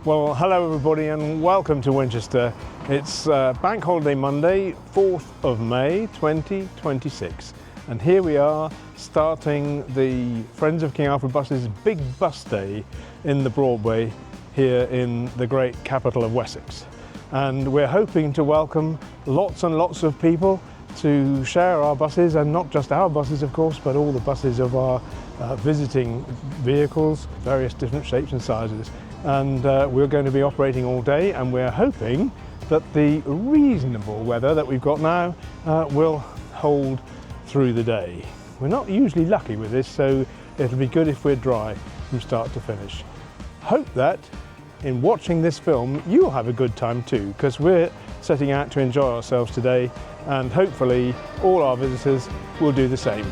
Well, hello everybody and welcome to Winchester. It's Bank Holiday Monday, 4th of May 2026. And here we are starting the Friends of King Alfred Buses Big Bus Day in the Broadway here in the great capital of Wessex. And we're hoping to welcome lots and lots of people to share our buses, and not just our buses of course, but all the buses of our visiting vehicles, various different shapes and sizes. And we're going to be operating all day, and we're hoping that the reasonable weather that we've got now will hold through the day. We're not usually lucky with this, so it'll be good if we're dry from start to finish. Hope that in watching this film you'll have a good time too, because we're setting out to enjoy ourselves today, and hopefully all our visitors will do the same.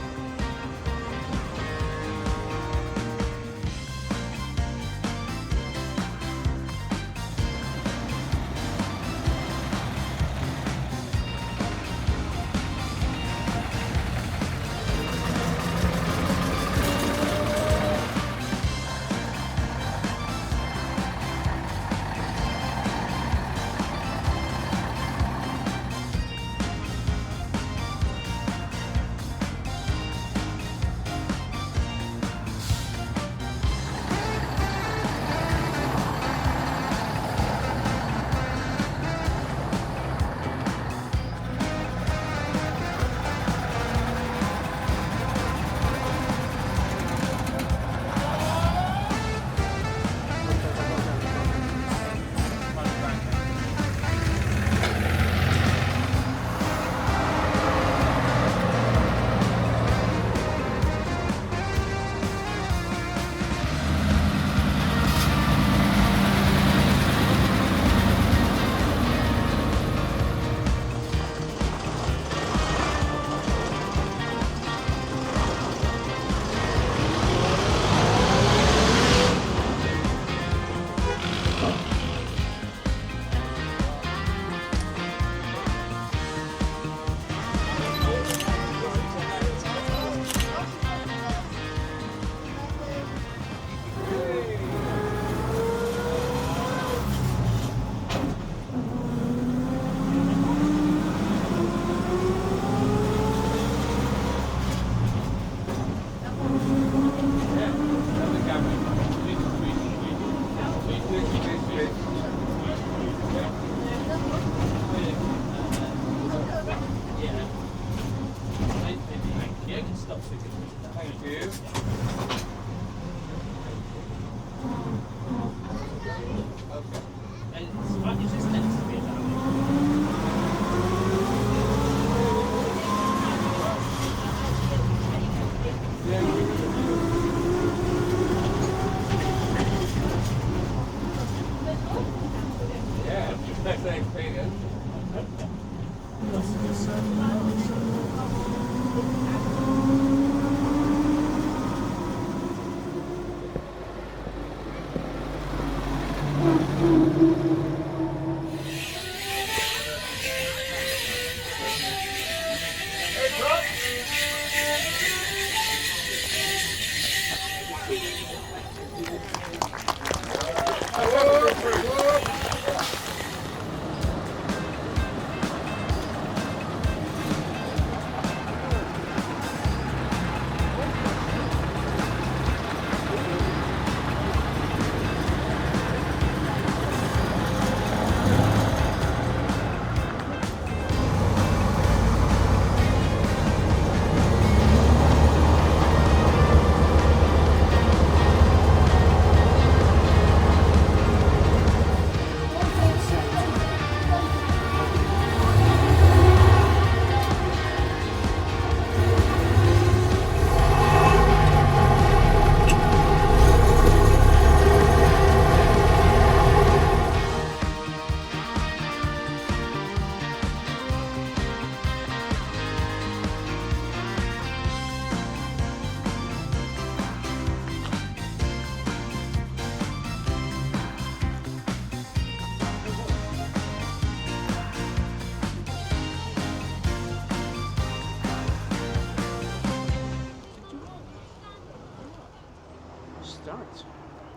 Start.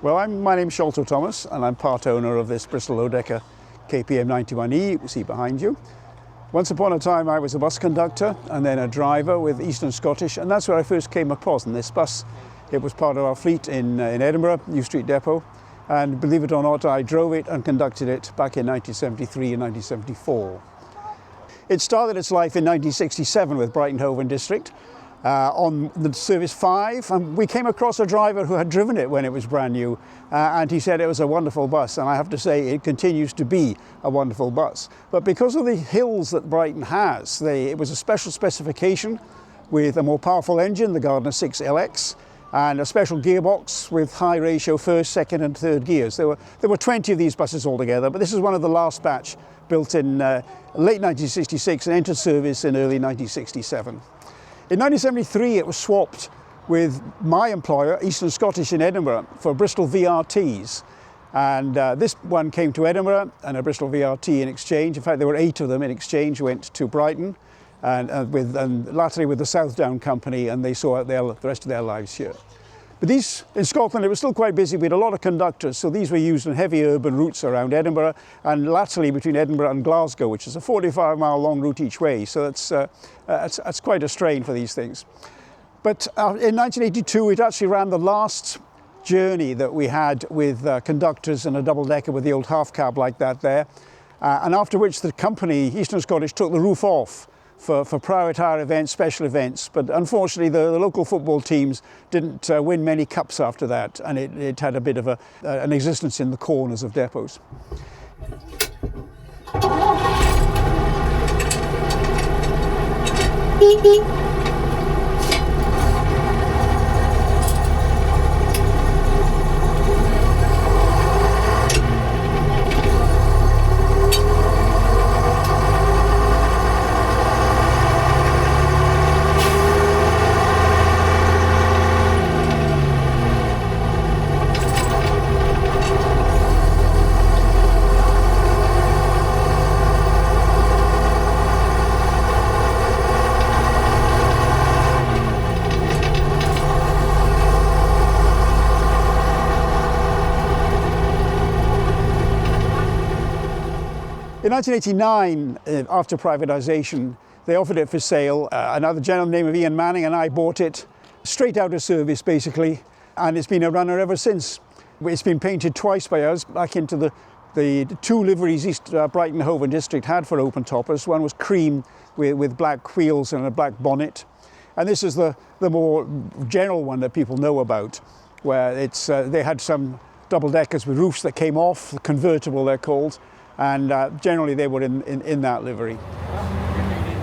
Well, my name's Sholto Thomas, and I'm part owner of this Bristol low-decker KPM 91E you see behind you. Once upon a time I was a bus conductor and then a driver with Eastern Scottish, and that's where I first came upon this bus. It was part of our fleet in Edinburgh, New Street Depot, and believe it or not, I drove it and conducted it back in 1973 and 1974. It started its life in 1967 with Brighton Hove and District on the Service 5, and we came across a driver who had driven it when it was brand new, and he said it was a wonderful bus, and I have to say it continues to be a wonderful bus. But because of the hills that Brighton has, it was a special specification with a more powerful engine, the Gardner 6LX, and a special gearbox with high ratio first, second and third gears. There were 20 of these buses altogether, but this is one of the last batch built in late 1966 and entered service in early 1967. In 1973 it was swapped with my employer, Eastern Scottish in Edinburgh, for Bristol VRTs. And this one came to Edinburgh and a Bristol VRT in exchange. In fact, there were 8 of them in exchange, went to Brighton and latterly with the Southdown Company, and they saw out the rest of their lives here. But these, in Scotland, it was still quite busy. We had a lot of conductors, so these were used on heavy urban routes around Edinburgh and latterly between Edinburgh and Glasgow, which is a 45-mile long route each way, so that's quite a strain for these things. But in 1982, it actually ran the last journey that we had with conductors and a double-decker with the old half-cab like that there, and after which the company, Eastern Scottish, took the roof off for private hire events, special events, but unfortunately the local football teams didn't win many cups after that, and it had a bit of an existence in the corners of depots. In 1989, after privatisation, they offered it for sale. Another gentleman named Ian Manning and I bought it straight out of service, basically, and it's been a runner ever since. It's been painted twice by us, back into the 2 liveries East Brighton Hove and District had for open toppers. One was cream with black wheels and a black bonnet, and this is the more general one that people know about, where they had some double-deckers with roofs that came off, convertible they're called, and generally they were in that livery. Many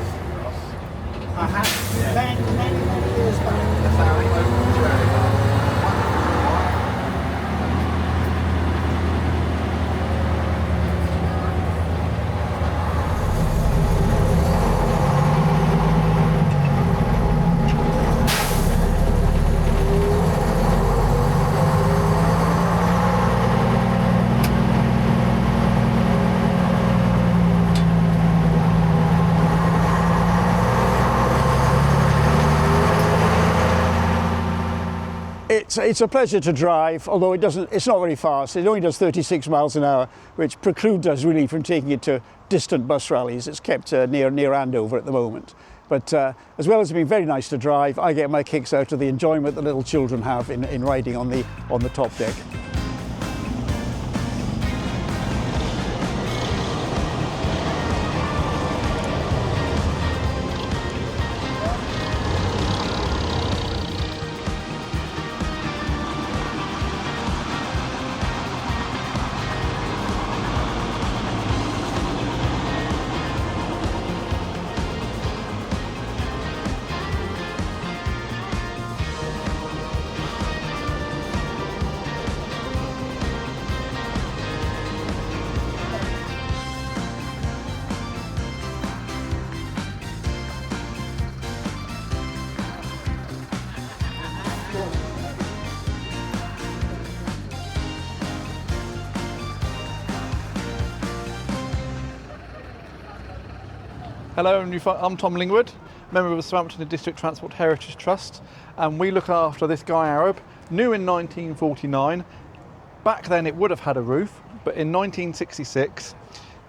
years back. It's a pleasure to drive, although it's not very fast. It only does 36 miles an hour, which precludes us really from taking it to distant bus rallies. It's kept near Andover at the moment. But as well as it being very nice to drive, I get my kicks out of the enjoyment that little children have in riding on the top deck. Hello, I'm Tom Lingwood, member of the Southampton District Transport Heritage Trust, and we look after this Guy Arab, new in 1949, Back then it would have had a roof, but in 1966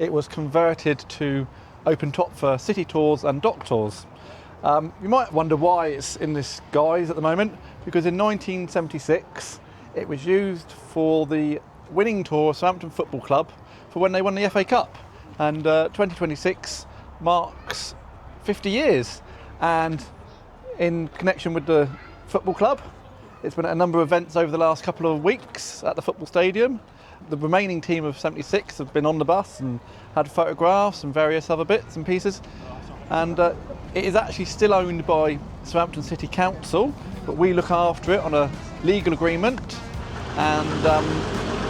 it was converted to open top for city tours and dock tours. You might wonder why it's in this guise at the moment, because in 1976 it was used for the winning tour of Southampton Football Club for when they won the FA Cup, and 2026 marks 50 years, and in connection with the football club it's been at a number of events over the last couple of weeks at the football stadium. The remaining team of 76 have been on the bus and had photographs and various other bits and pieces, and it is actually still owned by Southampton City Council, but we look after it on a legal agreement, and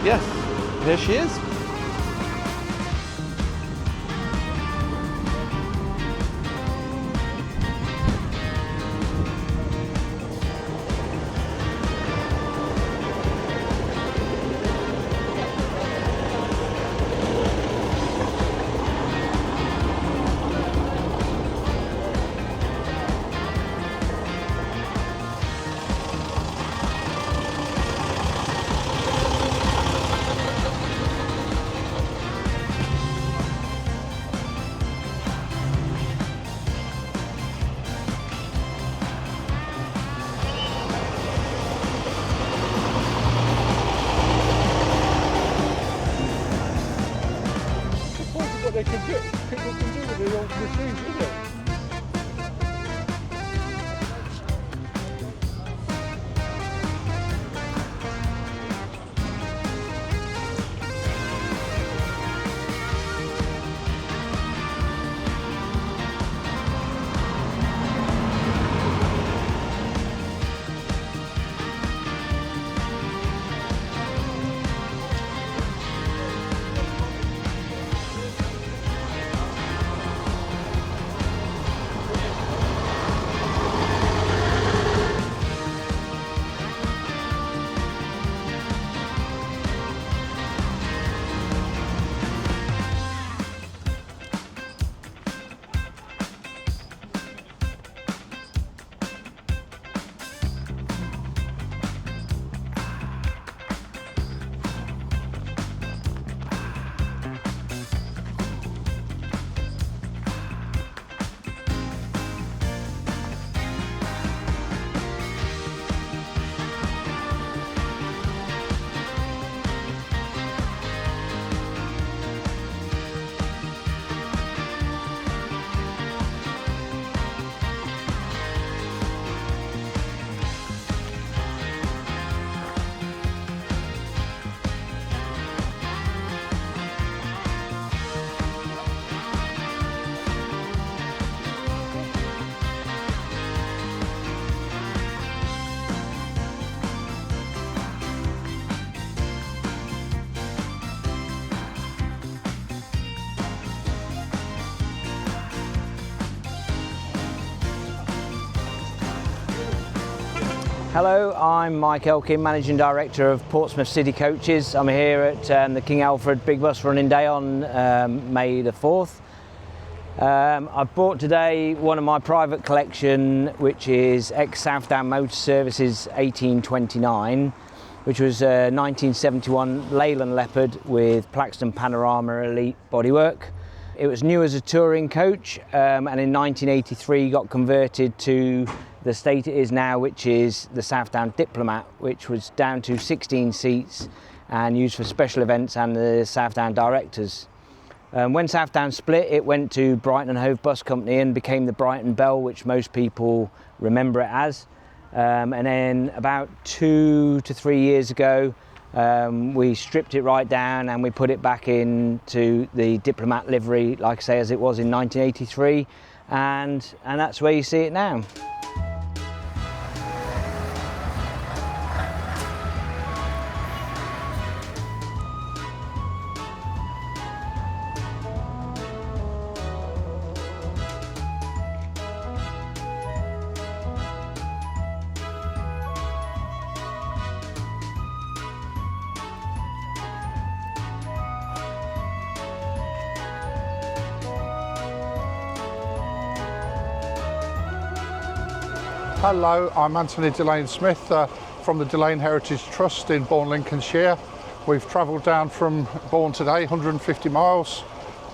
yes, here she is. People can do with the old machines, isn't it? Hello, I'm Mike Elkin, Managing Director of Portsmouth City Coaches. I'm here at the King Alfred Big Bus running day on May the 4th. I've brought today one of my private collection, which is ex-Southdown Motor Services 1829, which was a 1971 Leyland Leopard with Plaxton Panorama Elite bodywork. It was new as a touring coach, and in 1983 got converted to the state it is now, which is the Southdown Diplomat, which was down to 16 seats and used for special events and the Southdown directors. When Southdown split, it went to Brighton and Hove Bus Company and became the Brighton Bell, which most people remember it as. And then about 2 to 3 years ago, we stripped it right down and we put it back into the Diplomat livery, like I say, as it was in 1983, and that's where you see it now. Hello, I'm Anthony Delane Smith from the Delane Heritage Trust in Bourne, Lincolnshire. We've travelled down from Bourne today, 150 miles,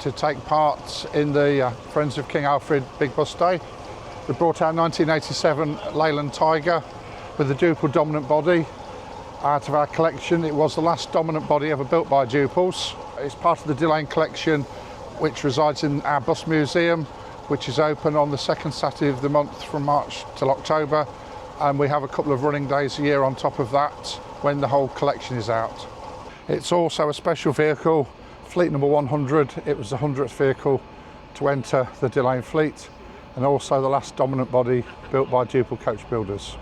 to take part in the Friends of King Alfred Big Bus Day. We brought our 1987 Leyland Tiger with a duple dominant body out of our collection. It was the last dominant body ever built by duples. It's part of the Delane collection, which resides in our bus museum, which is open on the second Saturday of the month from March till October. And we have a couple of running days a year on top of that when the whole collection is out. It's also a special vehicle, fleet number 100. It was the 100th vehicle to enter the Delane fleet, and also the last dominant body built by duple coach builders.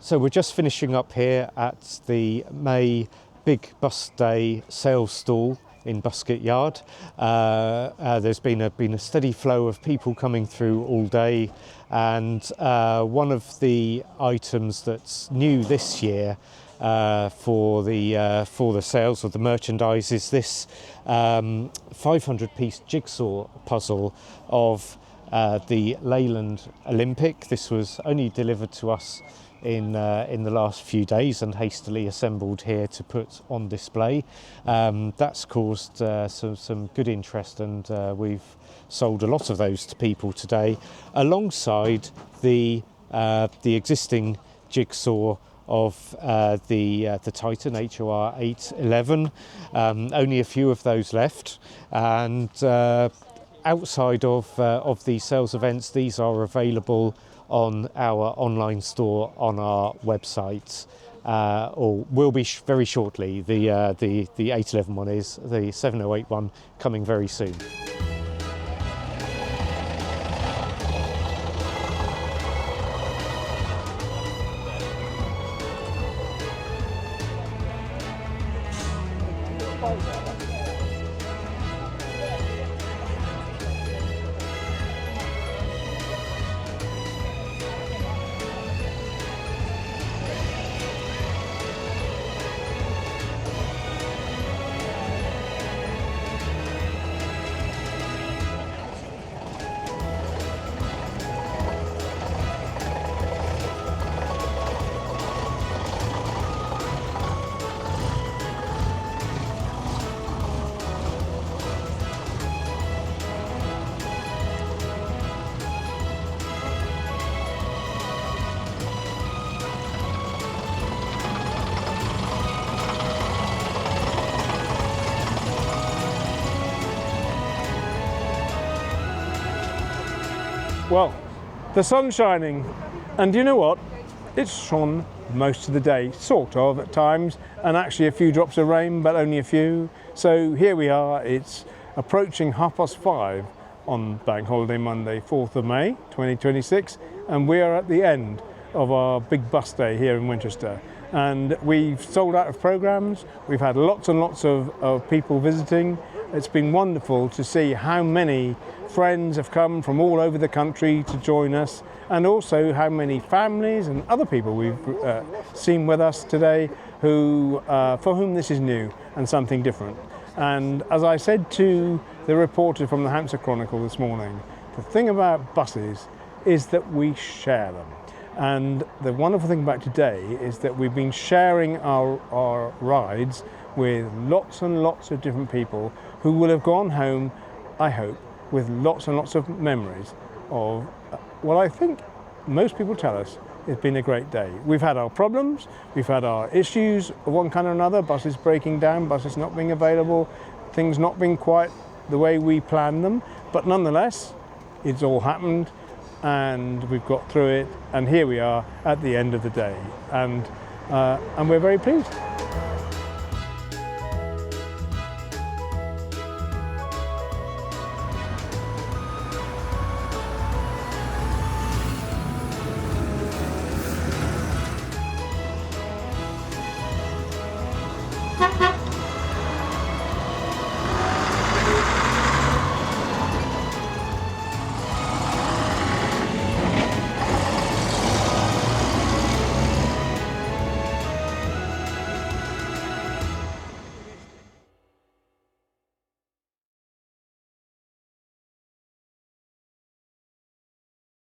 So we're just finishing up here at the May Big Bus Day sales stall in Busket Yard. There's been a steady flow of people coming through all day, and one of the items that's new this year for the sales of the merchandise is this 500-piece jigsaw puzzle of the Leyland Olympic. This was only delivered to us in the last few days and hastily assembled here to put on display. That's caused some good interest, and we've sold a lot of those to people today, alongside the existing jigsaw of the Titan HOR 811. Only a few of those left, and outside of these sales events, these are available on our online store on our website, or will be very shortly. The 811 one is, the 708 one coming very soon. Well, the sun's shining, and you know what? It's shone most of the day, sort of at times, and actually a few drops of rain, but only a few. So here we are, it's approaching 5:30 on Bank Holiday Monday, 4th of May, 2026, and we are at the end of our Big Bus Day here in Winchester. And we've sold out of programmes, we've had lots and lots of people visiting. It's been wonderful to see how many friends have come from all over the country to join us, and also how many families and other people we've seen with us today who, for whom this is new and something different. And as I said to the reporter from the Hampshire Chronicle this morning, the thing about buses is that we share them. And the wonderful thing about today is that we've been sharing our rides with lots and lots of different people who will have gone home, I hope, with lots and lots of memories of what I think most people tell us It's been a great day. We've had our problems, we've had our issues of one kind or another, buses breaking down, buses not being available, things not being quite the way we planned them, but nonetheless, it's all happened and we've got through it, and here we are at the end of the day, and we're very pleased.